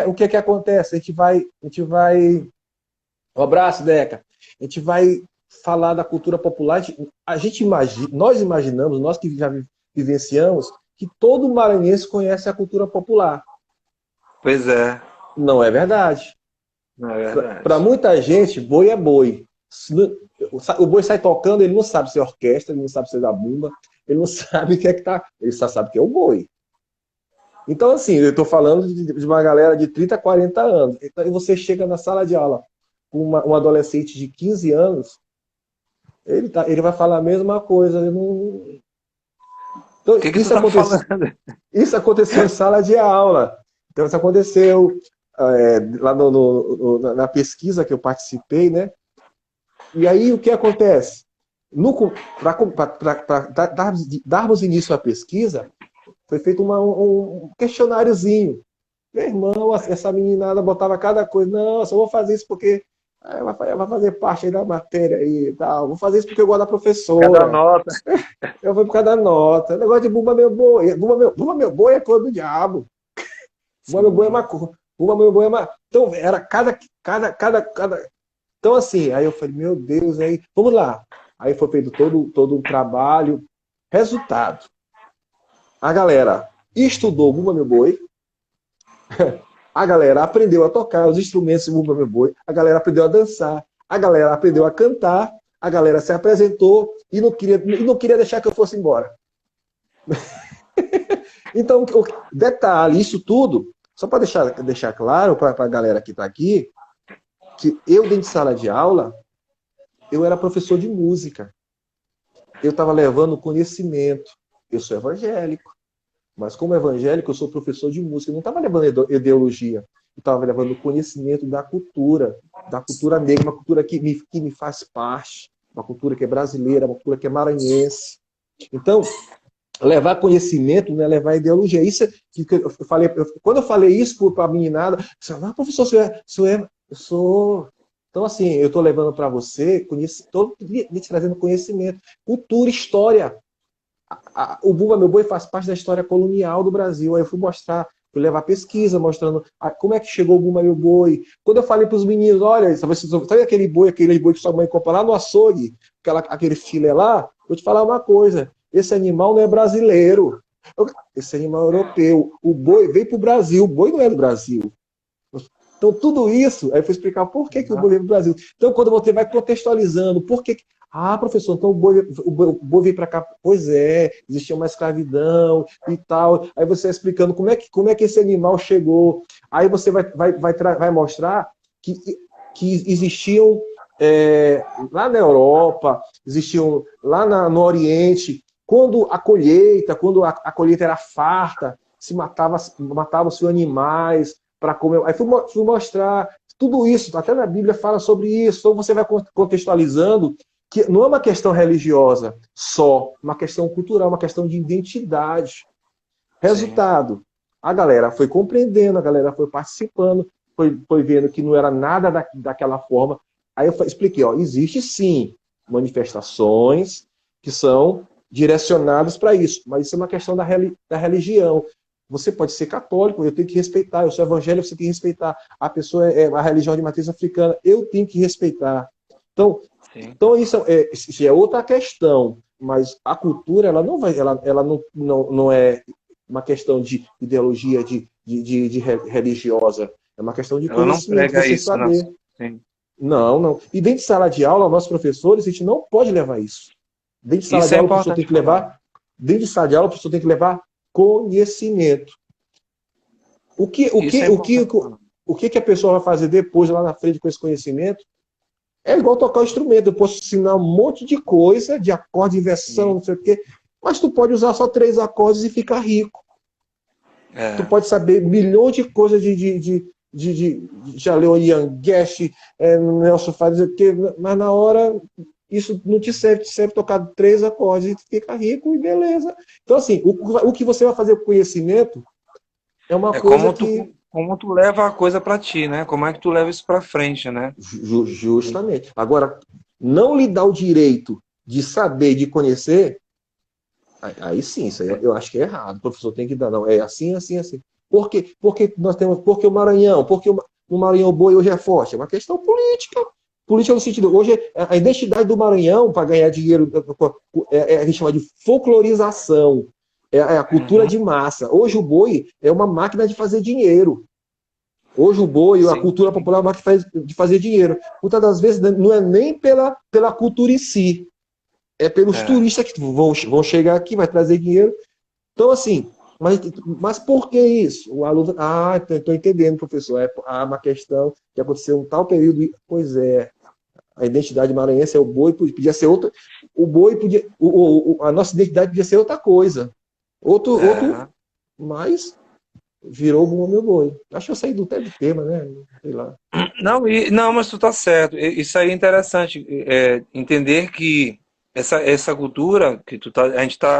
o que acontece? A gente vai. Um abraço, Deca. A gente vai falar da cultura popular. Nós imaginamos, nós que já vivenciamos, que todo maranhense conhece a cultura popular.
Pois é,
Não é verdade.
não é
Para
verdade.
muita gente, boi é boi. O boi sai tocando, ele não sabe se é orquestra, ele não sabe se é da bumba, ele não sabe o que é que tá. Ele só sabe que é o boi. Então, assim, eu estou falando de uma galera de 30, 40 anos. Então, você chega na sala de aula com um adolescente de 15 anos, ele vai falar a mesma coisa. Ele não... Então,
O que que tu tá falando?
isso aconteceu em sala de aula. Então, isso aconteceu lá na pesquisa que eu participei, né? E aí, o que acontece? Para darmos início à pesquisa, foi feito um questionáriozinho. Meu irmão, essa meninada botava cada coisa. Não, eu só vou fazer isso porque vai fazer parte aí da matéria aí e tal. Vou fazer isso porque eu gosto da
Cada
professora.
nota.
Eu vou por causa da nota. Negócio de Bumba Meu Boi. Bumba Meu Boi é coisa do diabo. Bumba Meu Boi é macumba. Bumba Meu Boi é macumba. Então, era cada. Então, assim, aí eu falei, meu Deus, aí, vamos lá. Aí foi feito todo um trabalho. Resultado. A galera estudou Bumba Meu Boi. A galera aprendeu a tocar os instrumentos de Bumba Meu Boi. A galera aprendeu a dançar. A galera aprendeu a cantar. A galera se apresentou. e não queria deixar que eu fosse embora. Então, detalhe, isso tudo, só para deixar claro para a galera que está aqui, que eu, dentro de sala de aula, eu era professor de música. Eu estava levando conhecimento. Eu sou evangélico. Mas como evangélico, eu sou professor de música. Eu não estava levando ideologia. Eu estava levando conhecimento da cultura negra, uma cultura que me faz parte, uma cultura que é brasileira, uma cultura que é maranhense. Então, levar conhecimento não é levar ideologia. Isso é que eu falei. Quando eu falei isso para a meninada, professor, eu sou. Então, assim, eu estou levando para você, estou te trazendo conhecimento, cultura, história. O Bumba Meu Boi faz parte da história colonial do Brasil. Aí eu fui levar pesquisa, mostrando como é que chegou o Bumba Meu Boi. Quando eu falei para os meninos, olha, sabe aquele boi que sua mãe compra lá no açougue, aquele filé lá? Vou te falar uma coisa, esse animal não é brasileiro, esse animal é europeu. O boi veio para o Brasil, o boi não é do Brasil. Então, tudo isso, aí eu fui explicar por que o boi veio para o Brasil. Então, quando você vai contextualizando, por que... professor, então o boi veio para cá. Pois é, existia uma escravidão e tal. Aí você explicando como é que esse animal chegou. Aí você vai mostrar que existiam lá na Europa, existiam lá no Oriente, quando a colheita era farta, matavam-se animais para comer. Aí fui mostrar tudo isso, até na Bíblia fala sobre isso. Então você vai contextualizando que não é uma questão religiosa só, uma questão cultural, uma questão de identidade. Resultado, a galera foi compreendendo, a galera foi participando, foi vendo que não era nada daquela forma. Aí eu expliquei, existe sim manifestações que são direcionadas para isso, mas isso é uma questão da religião. Você pode ser católico, eu tenho que respeitar. Eu sou evangélico, você tem que respeitar. A pessoa é a religião de matriz africana, eu tenho que respeitar. Então isso é outra questão. Mas a cultura, ela não é uma questão de ideologia de religiosa. É uma questão de conhecimento, você
isso,
saber. Não. E dentro de sala de aula, nós professores, a gente não pode levar isso. Dentro de sala de aula, o professor tem que levar. Dentro de sala de aula, o professor tem que levar conhecimento. O que a pessoa vai fazer depois, lá na frente, com esse conhecimento, é igual tocar o instrumento. Eu posso ensinar um monte de coisa, de acorde, inversão, não sei o quê, mas tu pode usar só 3 acordes e ficar rico. Tu pode saber milhões de coisas já leu Ian Guest, Nelson Faz, mas na hora isso não te serve tocar 3 acordes e tu fica rico e beleza. Então, assim, o que você vai fazer com o conhecimento é uma coisa
como tu leva a coisa para ti, né? Como é que tu leva isso para frente, né?
Justamente. Agora, não lhe dá o direito de saber, de conhecer, aí sim, isso aí eu acho que é errado. O professor tem que dar, não, é assim, assim, assim. Porque o Maranhão, porque no Maranhão o boi hoje é forte? É uma questão política. Política no sentido, hoje a identidade do Maranhão para ganhar dinheiro a gente chama de folclorização. É a cultura de massa. Hoje o boi é uma máquina de fazer dinheiro. Hoje o boi, a cultura popular é uma máquina de fazer dinheiro. Muitas das vezes não é nem pela cultura em si. É pelos turistas que vão chegar aqui, vai trazer dinheiro. Então, assim, mas por que isso? O aluno, estou entendendo, professor. É uma questão que aconteceu em tal período. Pois é, a identidade maranhense é o boi, podia ser outra. O boi podia. A nossa identidade podia ser outra coisa. Outro, mas virou o Bumba Meu Boi. Acho que eu saí do tema, né? Sei lá.
Não, mas tu tá certo. Isso aí é interessante. Entender que essa cultura que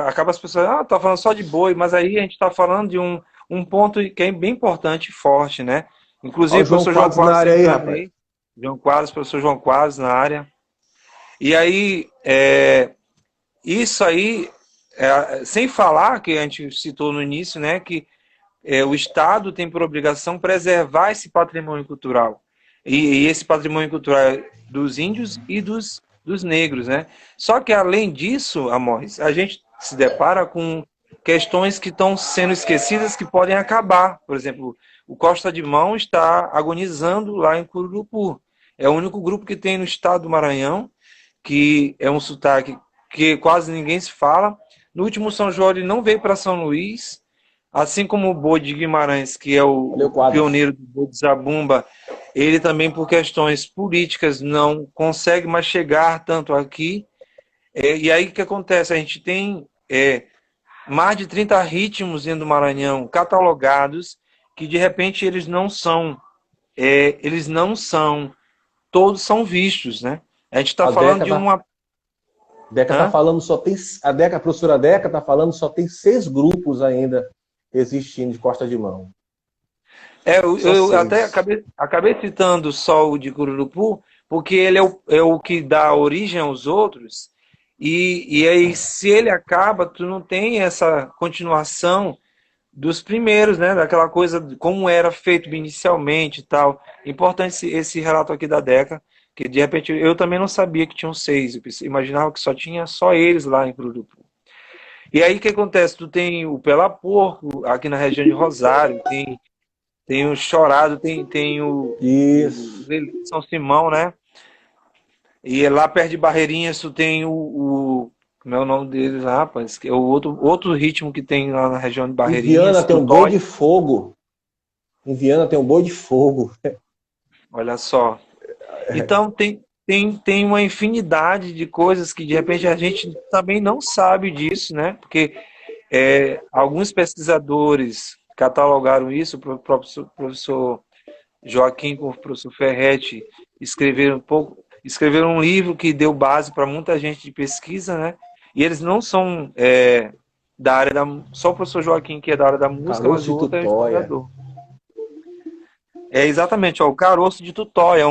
acaba as pessoas, tá falando só de boi, mas aí a gente tá falando de um ponto que é bem importante e forte, né? Inclusive o professor João Quadros
na área aí, rapaz.
Professor João Quadros na área. E aí, isso aí, sem falar que a gente citou no início, né, que o Estado tem por obrigação preservar esse patrimônio cultural. E esse patrimônio cultural é dos índios e dos negros, né? Só que, além disso, Amorres, a gente se depara com questões que estão sendo esquecidas que podem acabar. Por exemplo, o Costa de Mão está agonizando lá em Cururupu. É o único grupo que tem no estado do Maranhão, que é um sotaque que quase ninguém se fala. No último São João ele não veio para São Luís, assim como o Boi de Guimarães, que é
Valeu,
o
Quadros.
pioneiro do Boi de Zabumba, ele também por questões políticas não consegue mais chegar tanto aqui. E aí o que acontece? A gente tem mais de 30 ritmos dentro do Maranhão catalogados, que de repente eles não são, todos são vistos, né? A gente está falando de uma...
Deca tá falando, a professora Deca tá falando, só tem 6 grupos ainda existindo de Costa de Mão.
Eu até acabei citando só o de Cururupu, porque ele é o que dá origem aos outros, e aí se ele acaba, tu não tem essa continuação dos primeiros, né? Daquela coisa, como era feito inicialmente e tal. Importante esse relato aqui da Deca, que de repente eu também não sabia que tinham 6, eu imaginava que tinha só eles lá em Cururupu. E aí o que acontece? Tu tem o Pela Porco, aqui na região de Rosário, tem o Chorado, tem o São Simão, né? E lá perto de Barreirinhas tu tem como é o nome deles lá, rapaz? Que é o outro ritmo que tem lá na região de Barreirinhas.
Em Viana tem um Boi de Fogo. Em Viana tem um Boi de Fogo.
Olha só. Então tem uma infinidade de coisas que de repente a gente também não sabe disso, né? Porque alguns pesquisadores catalogaram isso, o professor Joaquim com o professor Ferretti escreveram um livro que deu base para muita gente de pesquisa, né? E eles não são da área só o professor Joaquim que é da área da música, mas o outro é historiador. Exatamente, o caroço de Tutóia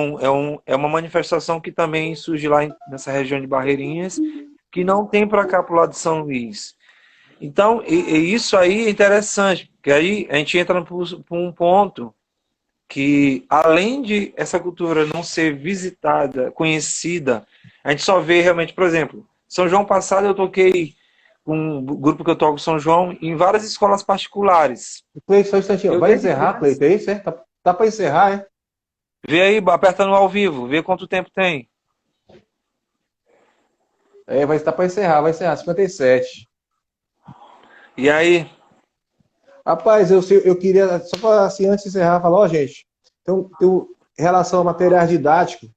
é uma manifestação que também surge lá nessa região de Barreirinhas, que não tem para cá, para o lado de São Luís. Então, isso aí é interessante, porque aí a gente entra por um ponto que, além de essa cultura não ser visitada, conhecida, a gente só vê realmente, por exemplo, São João passado eu toquei com o grupo que eu toco São João em várias escolas particulares.
Cleiton, só um instantinho. Vai encerrar, Cleiton, é isso? Tá para encerrar, é?
Vê aí, aperta no ao vivo, vê quanto tempo tem.
Vai estar para encerrar, vai encerrar, 57.
E aí?
Rapaz, eu queria, só para assim, antes de encerrar, falar, gente, então, em relação a materiais didáticos,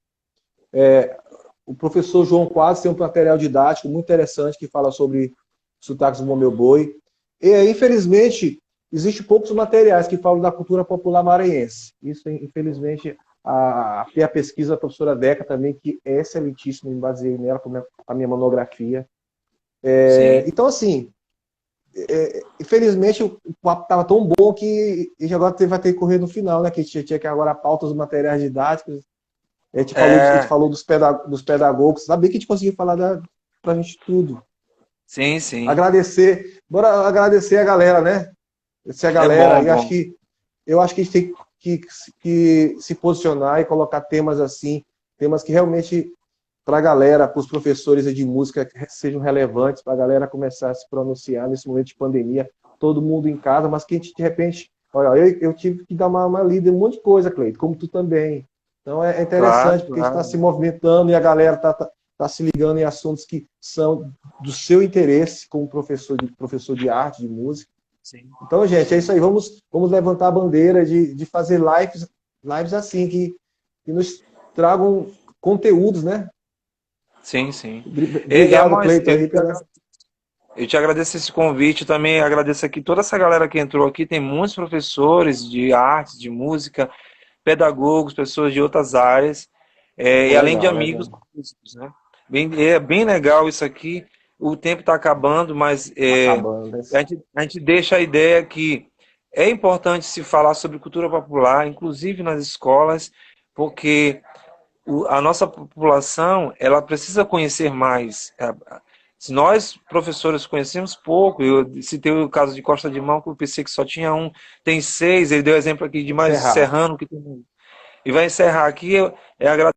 o professor João Quadros tem um material didático muito interessante que fala sobre sotaques do Bom Meu Boi. E, infelizmente, existem poucos materiais que falam da cultura popular maranhense. Isso, infelizmente, tem a pesquisa da professora Deca também, que é excelentíssima, me baseei nela com a minha monografia. Então, assim, infelizmente, o papo estava tão bom que agora vai ter que correr no final, né? Que a gente tinha que agora a pauta dos materiais didáticos. A gente falou dos pedagogos. Sabia que a gente conseguiu falar pra gente tudo.
Sim, sim.
Bora agradecer a galera, né? Agradecer a galera. Eu acho que a gente tem que se posicionar e colocar temas assim, temas que realmente para a galera, para os professores de música sejam relevantes, para a galera começar a se pronunciar nesse momento de pandemia, todo mundo em casa, mas que a gente, de repente, olha, eu tive que dar uma lida em um monte de coisa, Cleiton, como tu também. Então é interessante, porque a gente está se movimentando e a galera está se ligando em assuntos que são do seu interesse como professor de arte, de música.
Sim.
Então, gente, é isso aí. Vamos levantar a bandeira de fazer lives assim, que nos tragam conteúdos, né?
Sim, sim.
Obrigado, Cleiton.
Eu te agradeço esse convite, também agradeço aqui toda essa galera que entrou aqui, tem muitos professores de artes, de música, pedagogos, pessoas de outras áreas, e além de amigos músicos, né? É bem legal isso aqui, o tempo está acabando, mas a gente deixa a ideia que é importante se falar sobre cultura popular, inclusive nas escolas, porque a nossa população ela precisa conhecer mais. Se nós, professores, conhecemos pouco, eu citei o caso de Costa de Mão, que eu pensei que só tinha um, tem 6, ele deu exemplo aqui de mais Serrano, que tem... E vai encerrar aqui, agradecer